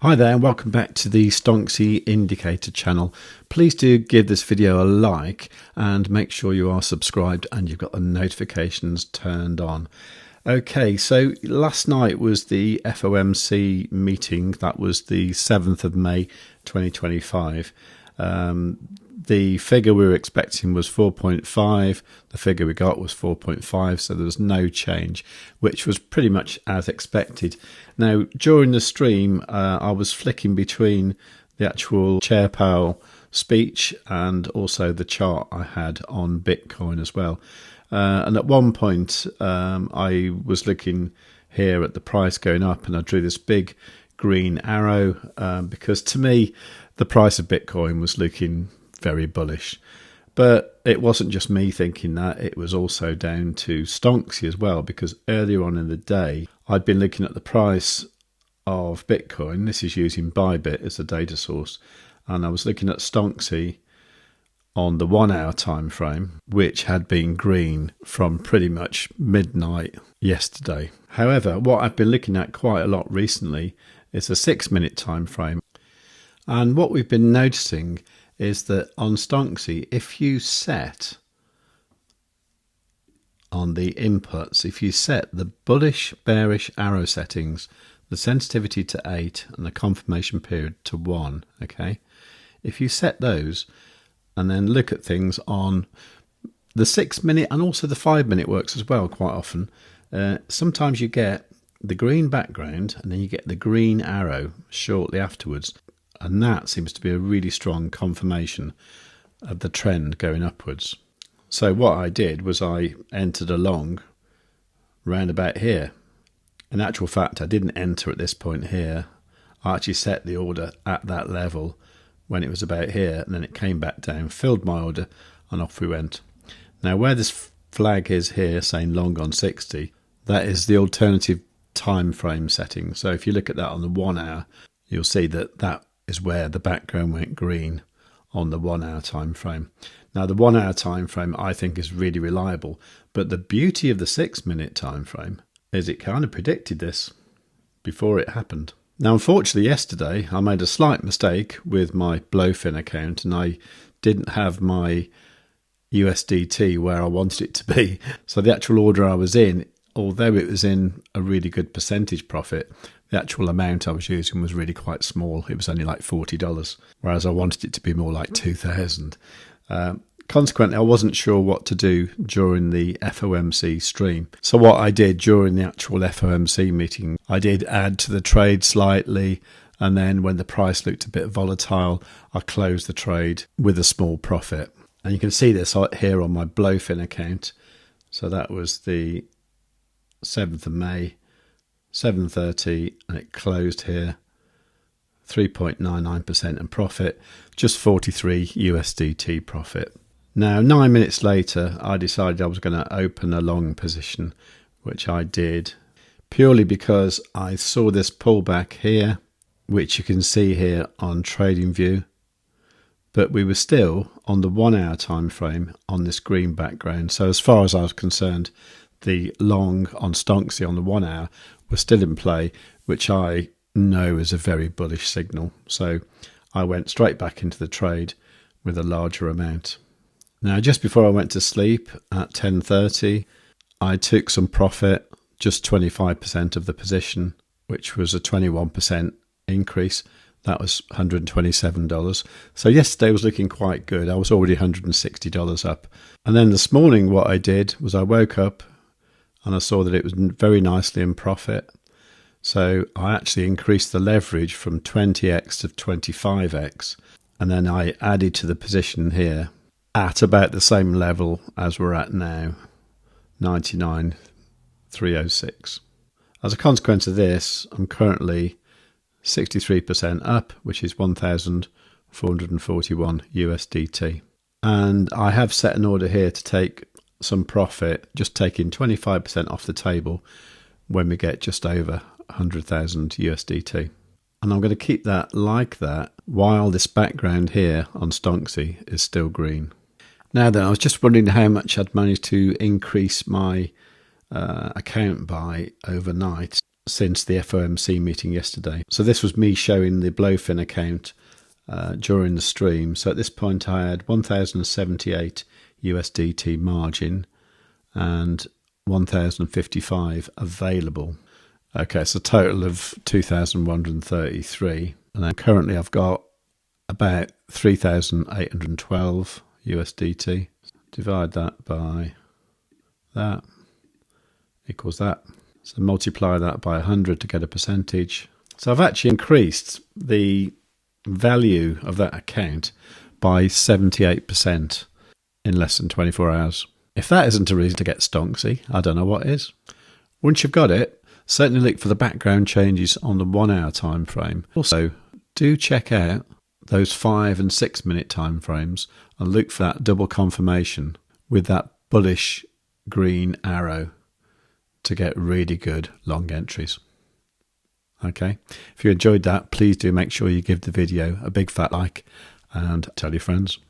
Hi there and welcome back to the Stonksy Indicator channel. Please do give this video a like and make sure you are subscribed and you've got the notifications turned on. Okay, so last night was the FOMC meeting. That was the 7th of May 2025. The figure we were expecting was 4.5. The figure we got was 4.5, so there was no change, which was pretty much as expected. Now, during the stream, I was flicking between the actual Chair Powell speech and also the chart I had on Bitcoin as well. And at one point, I was looking here at the price going up, and I drew this big green arrow because to me, the price of Bitcoin was looking very bullish. But it wasn't just me thinking that, it was also down to Stonksy as well, because earlier on in the day, I'd been looking at the price of Bitcoin. This is using Bybit as a data source. And I was looking at Stonksy on the 1 hour time frame, which had been green from pretty much midnight yesterday. However, what I've been looking at quite a lot recently is a 6-minute time frame. And what we've been noticing is that on Stonksy, if you set on the inputs, if you set the bullish, bearish arrow settings, the sensitivity to 8 and the confirmation period to 1, okay? If you set those and then look at things on the 6-minute and also the 5-minute works as well quite often, sometimes you get the green background and then you get the green arrow shortly afterwards. And that seems to be a really strong confirmation of the trend going upwards. So what I did was I entered along round about here. In actual fact, I didn't enter at this point here. I actually set the order at that level when it was about here, and then it came back down, filled my order, and off we went. Now where this flag is here saying long on 60, that is the alternative time frame setting. So if you look at that on the 1 hour, you'll see that that is where the background went green on the 1 hour time frame. Now the 1 hour time frame I think is really reliable, but the beauty of the 6-minute time frame is it kind of predicted this before it happened. Now unfortunately yesterday I made a slight mistake with my BLOFIN account and I didn't have my USDT where I wanted it to be. So the actual order I was in, although it was in a really good percentage profit, the actual amount I was using was really quite small. It was only like $40, whereas I wanted it to be more like 2,000. Consequently, I wasn't sure what to do during the FOMC stream. So what I did during the actual FOMC meeting, I did add to the trade slightly. And then when the price looked a bit volatile, I closed the trade with a small profit. And you can see this here on my BLOFIN account. So that was the 7th of May. 7:30 and it closed here 3.99% in profit, just 43 USDT profit. Now 9 minutes later I decided I was going to open a long position, which I did purely because I saw this pullback here, which you can see here on TradingView, but we were still on the 1 hour time frame on this green background. So as far as I was concerned, the long on Stonksy on the 1 hour was still in play, which I know is a very bullish signal. So I went straight back into the trade with a larger amount. Now, just before I went to sleep at 10:30, I took some profit, just 25% of the position, which was a 21% increase. That was $127. So yesterday was looking quite good. I was already $160 up. And then this morning, what I did was I woke up and I saw that it was very nicely in profit. So I actually increased the leverage from 20x to 25x. And then I added to the position here at about the same level as we're at now, 99,306. As a consequence of this, I'm currently 63% up, which is 1,441 USDT. And I have set an order here to take some profit, just taking 25% off the table when we get just over 100,000 USDT. And I'm going to keep that like that while this background here on Stonksy is still green. Now then, I was just wondering how much I'd managed to increase my account by overnight. since the FOMC meeting yesterday. So this was me showing the BLOFIN account during the stream. So at this point I had 1078 USDT margin and 1055 available. Okay, so a total of 2133, and then currently I've got about 3812 USDT. Divide that by that equals that. So multiply that by 100 to get a percentage. So I've actually increased the value of that account by 78% in less than 24 hours. If that isn't a reason to get Stonksy, I don't know what is. Once you've got it, certainly look for the background changes on the 1 hour time frame. Also, do check out those 5 and 6 minute time frames and look for that double confirmation with that bullish green arrow to get really good long entries. Okay, if you enjoyed that, please do make sure you give the video a big fat like and tell your friends.